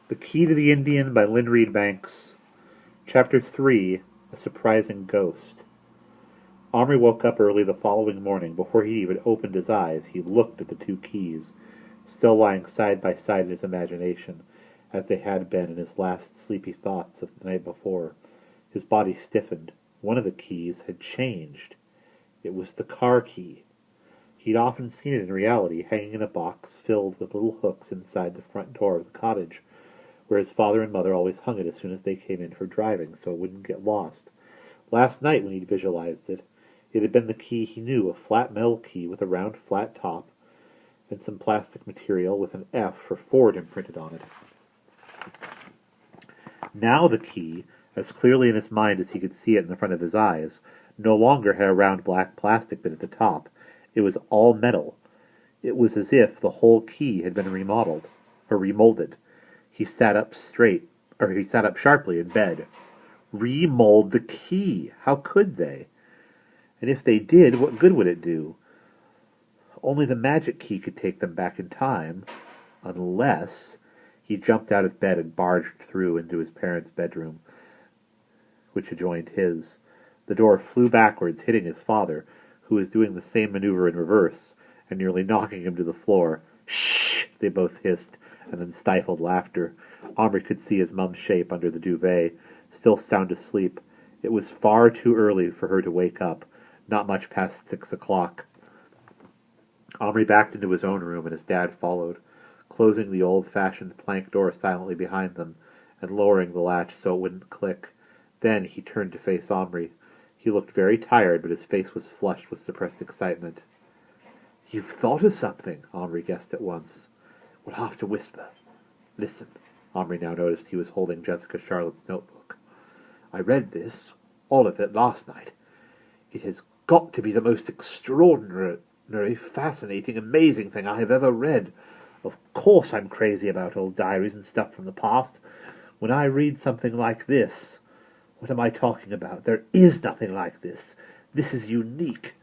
The Key to the Indian by Lynne Reid Banks. Chapter 3. A Surprising Ghost. Omri woke up early the following morning. Before he even opened his eyes, he looked at the two keys, still lying side by side in his imagination, as they had been in his last sleepy thoughts of the night before. His body stiffened. One of the keys had changed. It was the car key. He'd often seen it in reality, hanging in a box filled with little hooks inside the front door of the cottage, where his father and mother always hung it as soon as they came in for driving, so it wouldn't get lost. Last night, when he'd visualized it, it had been the key he knew, a flat metal key with a round flat top and some plastic material with an F for Ford imprinted on it. Now the key, as clearly in his mind as he could see it in the front of his eyes, no longer had a round black plastic bit at the top. It was all metal. It was as if the whole key had been remodeled, or remolded. He sat up sharply in bed. Remold the key! How could they? And if they did, what good would it do? Only the magic key could take them back in time, unless... He jumped out of bed and barged through into his parents' bedroom, which adjoined his. The door flew backwards, hitting his father, who was doing the same maneuver in reverse, and nearly knocking him to the floor. "Shh!" they both hissed, and then stifled laughter. Omri could see his mum's shape under the duvet, still sound asleep. It was far too early for her to wake up, not much past 6 o'clock. Omri backed into his own room, and his dad followed, closing the old-fashioned plank door silently behind them, and lowering the latch so it wouldn't click. Then he turned to face Omri. He looked very tired, but his face was flushed with suppressed excitement. "You've thought of something," Omri guessed at once. "We'll have to whisper. Listen." Omri now noticed he was holding Jessica Charlotte's notebook. "I read this, all of it, last night. It has got to be the most extraordinary, fascinating, amazing thing I have ever read. Of course I'm crazy about old diaries and stuff from the past. When I read something like this... What am I talking about? There is nothing like this. This is unique.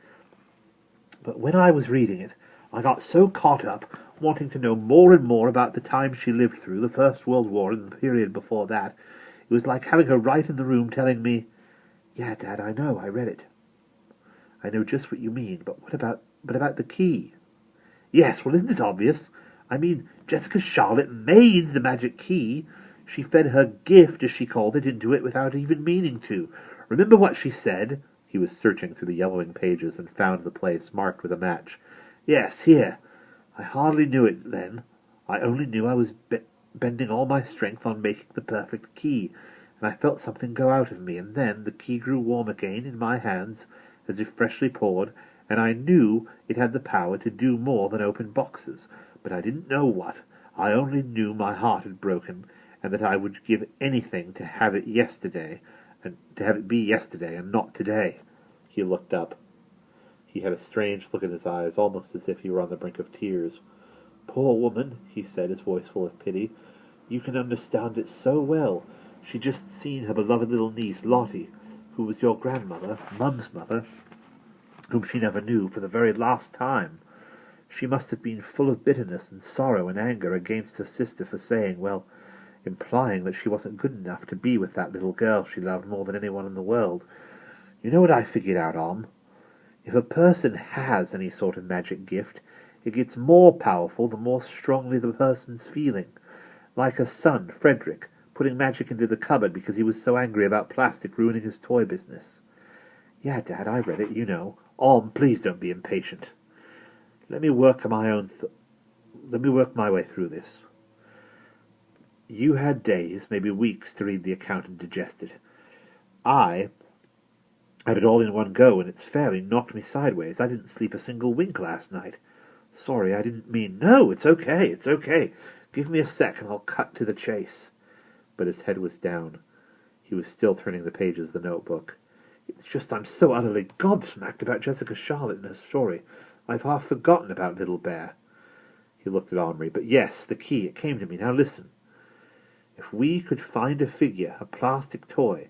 But when I was reading it, I got so caught up wanting to know more and more about the time she lived through, the First World War and the period before that. It was like having her right in the room telling me, 'Yeah, Dad, I know, I read it. I know just what you mean, but what about the key?' 'Yes, well, isn't it obvious? I mean, Jessica Charlotte made the magic key. She fed her gift, as she called it, into it without even meaning to. Remember what she said?' He was searching through the yellowing pages and found the place marked with a match. 'Yes, here. I hardly knew it then. I only knew I was bending all my strength on making the perfect key, and I felt something go out of me, and then the key grew warm again in my hands, as if freshly poured, and I knew it had the power to do more than open boxes, but I didn't know what. I only knew my heart had broken, and that I would give anything to have it yesterday, and to have it be yesterday and not today.' He looked up. He had a strange look in his eyes, almost as if he were on the brink of tears. 'Poor woman,' he said, his voice full of pity. 'You can understand it so well. She'd just seen her beloved little niece, Lottie, who was your grandmother, Mum's mother, whom she never knew, for the very last time. She must have been full of bitterness and sorrow and anger against her sister for saying, well, implying that she wasn't good enough to be with that little girl she loved more than anyone in the world. You know what I figured out, Om? If a person has any sort of magic gift, it gets more powerful the more strongly the person's feeling. Like a son, Frederick, putting magic into the cupboard because he was so angry about plastic ruining his toy business. Yeah, Dad, I read it, you know. Om, please don't be impatient. Let me work my way through this. You had days, maybe weeks, to read the account and digest it. I had it all in one go, and it's fairly knocked me sideways. I didn't sleep a single wink last night. Sorry, I didn't mean... No, it's okay, it's okay. Give me a sec and I'll cut to the chase. But his head was down. He was still turning the pages of the notebook. It's just I'm so utterly gobsmacked about Jessica Charlotte and her story. I've half forgotten about Little Bear. He looked at Omri. But yes, the key, it came to me. Now listen. If we could find a figure, a plastic toy,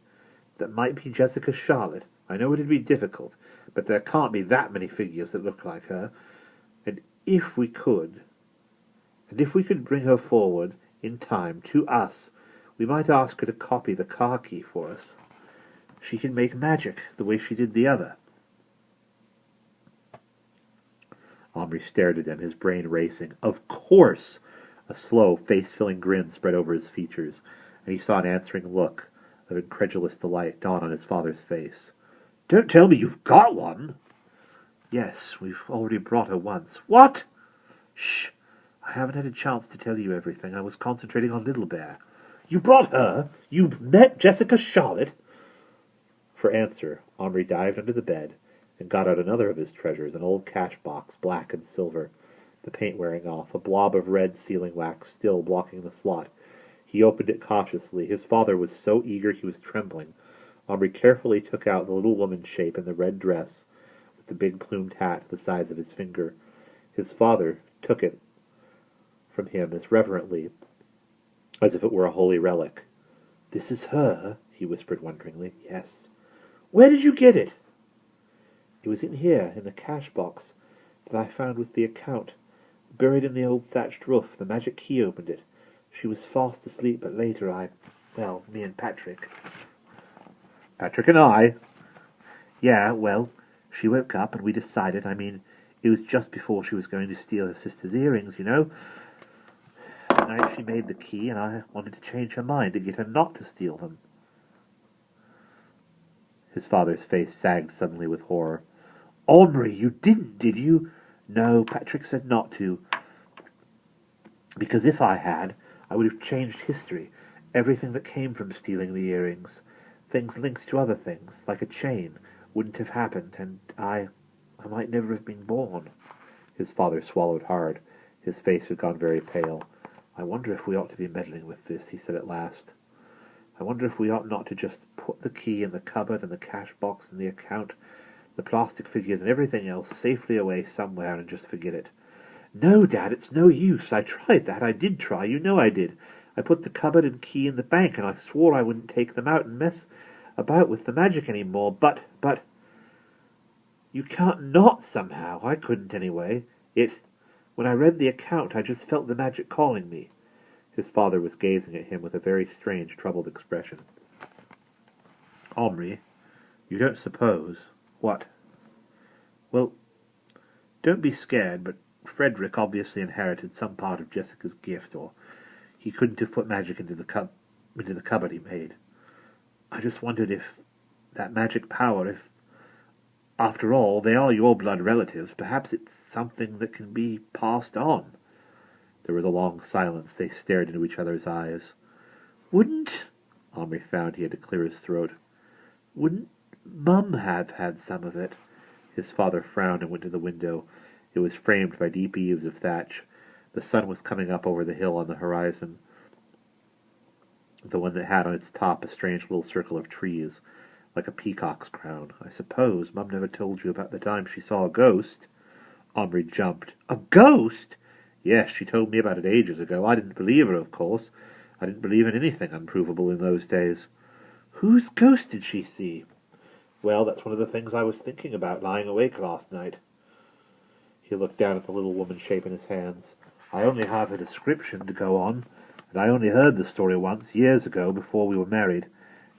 that might be Jessica Charlotte, I know it'd be difficult, but there can't be that many figures that look like her, and if we could bring her forward in time, to us. We might ask her to copy the car key for us. She can make magic, the way she did the other. Omri stared at him, his brain racing. Of course! A slow, face-filling grin spread over his features, and he saw an answering look of incredulous delight dawn on his father's face. Don't tell me you've got one! Yes, we've already brought her once. What? Shh! I haven't had a chance to tell you everything. I was concentrating on Little Bear. You brought her? You met Jessica Charlotte? For answer, Omri dived under the bed and got out another of his treasures, an old cash box, black and silver, the paint wearing off, a blob of red sealing wax still blocking the slot. He opened it cautiously. His father was so eager he was trembling. Omri carefully took out the little woman's shape in the red dress, with the big plumed hat the size of his finger. His father took it from him as reverently as if it were a holy relic. This is her, he whispered wonderingly. Yes. Where did you get it? It was in here, in the cash box that I found with the account, buried in the old thatched roof. The magic key opened it. She was fast asleep, but later me and Patrick. Patrick and I? Yeah, well, she woke up and we decided, it was just before she was going to steal her sister's earrings, you know. That night she made the key, and I wanted to change her mind to get her not to steal them. His father's face sagged suddenly with horror. Omri, you didn't, did you? No, Patrick said not to. Because if I had, I would have changed history. Everything that came from stealing the earrings, things linked to other things, like a chain, wouldn't have happened, and I might never have been born. His father swallowed hard. His face had gone very pale. I wonder if we ought to be meddling with this, he said at last. I wonder if we ought not to just put the key in the cupboard and the cash box and the account, the plastic figures and everything else safely away somewhere and just forget it. No, Dad, it's no use. I tried that. I did try. You know I did. I put the cupboard and key in the bank, and I swore I wouldn't take them out and mess about with the magic any more. But... You can't not somehow. I couldn't anyway. When I read the account, I just felt the magic calling me. His father was gazing at him with a very strange, troubled expression. Omri, you don't suppose... What? Well, don't be scared, but Frederick obviously inherited some part of Jessica's gift, or he couldn't have put magic into the cupboard he made. I just wondered if that magic power, if, after all, they are your blood relatives, perhaps it's something that can be passed on. There was a long silence. They stared into each other's eyes. Wouldn't... Omri found he had to clear his throat. Wouldn't Mum have had some of it? His father frowned and went to the window. It was framed by deep eaves of thatch. The sun was coming up over the hill on the horizon, the one that had on its top a strange little circle of trees, like a peacock's crown. I suppose Mum never told you about the time she saw a ghost? Omri jumped. A ghost? Yes, she told me about it ages ago. I didn't believe her, of course. I didn't believe in anything unprovable in those days. Whose ghost did she see? Well, that's one of the things I was thinking about lying awake last night. He looked down at the little woman shape in his hands. I only have a description to go on, and I only heard the story once, years ago, before we were married.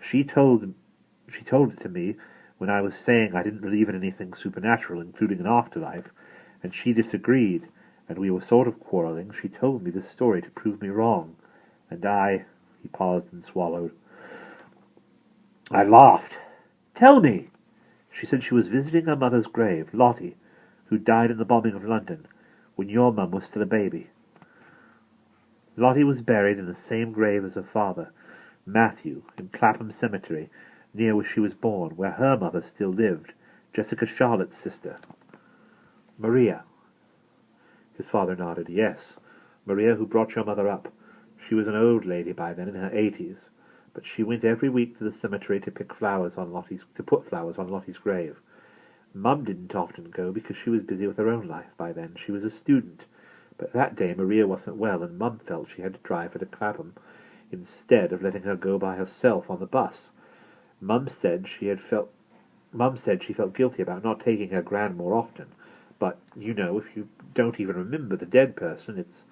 She told it to me when I was saying I didn't believe in anything supernatural, including an afterlife, and she disagreed, and we were sort of quarreling. She told me this story to prove me wrong, and he paused and swallowed. I laughed. Tell me! She said she was visiting her mother's grave, Lottie, who died in the bombing of London, when your mum was still a baby. Lottie was buried in the same grave as her father, Matthew, in Clapham Cemetery, near where she was born, where her mother still lived, Jessica Charlotte's sister. Maria. His father nodded. Yes, Maria, who brought your mother up. She was an old lady by then, in her 80s, but she went every week to the cemetery to put flowers on Lottie's grave. Mum didn't often go because she was busy with her own life by then. She was a student, but that day Maria wasn't well, and Mum felt she had to drive her to Clapham instead of letting her go by herself on the bus. Mum said she felt guilty about not taking her gran more often, but, you know, if you don't even remember the dead person, it's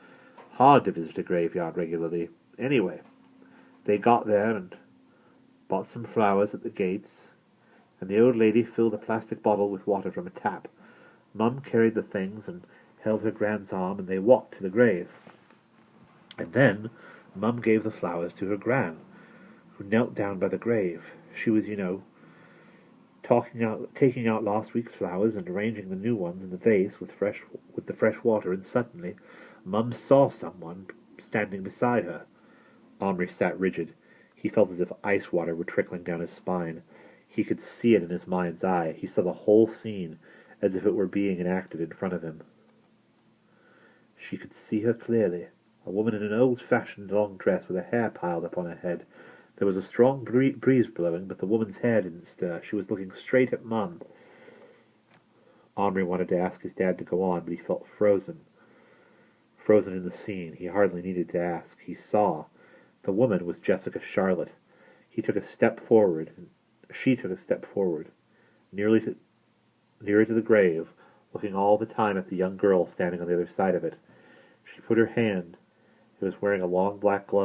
hard to visit a graveyard regularly. Anyway, they got there and bought some flowers at the gates, and the old lady filled a plastic bottle with water from a tap. Mum carried the things and held her grand's arm, and they walked to the grave. And then Mum gave the flowers to her gran, who knelt down by the grave. She was, taking out last week's flowers and arranging the new ones in the vase with the fresh water, and suddenly Mum saw someone standing beside her. Omri sat rigid. He felt as if ice water were trickling down his spine. He could see it in his mind's eye. He saw the whole scene as if it were being enacted in front of him. She could see her clearly, a woman in an old-fashioned long dress with her hair piled up on her head. There was a strong breeze blowing, but the woman's hair didn't stir. She was looking straight at Mum. Omri wanted to ask his dad to go on, but he felt frozen. Frozen in the scene. He hardly needed to ask. He saw. The woman was Jessica Charlotte. He took a step forward, and she took a step forward, nearer to the grave, looking all the time at the young girl standing on the other side of it. She put her hand. It was wearing a long black glove.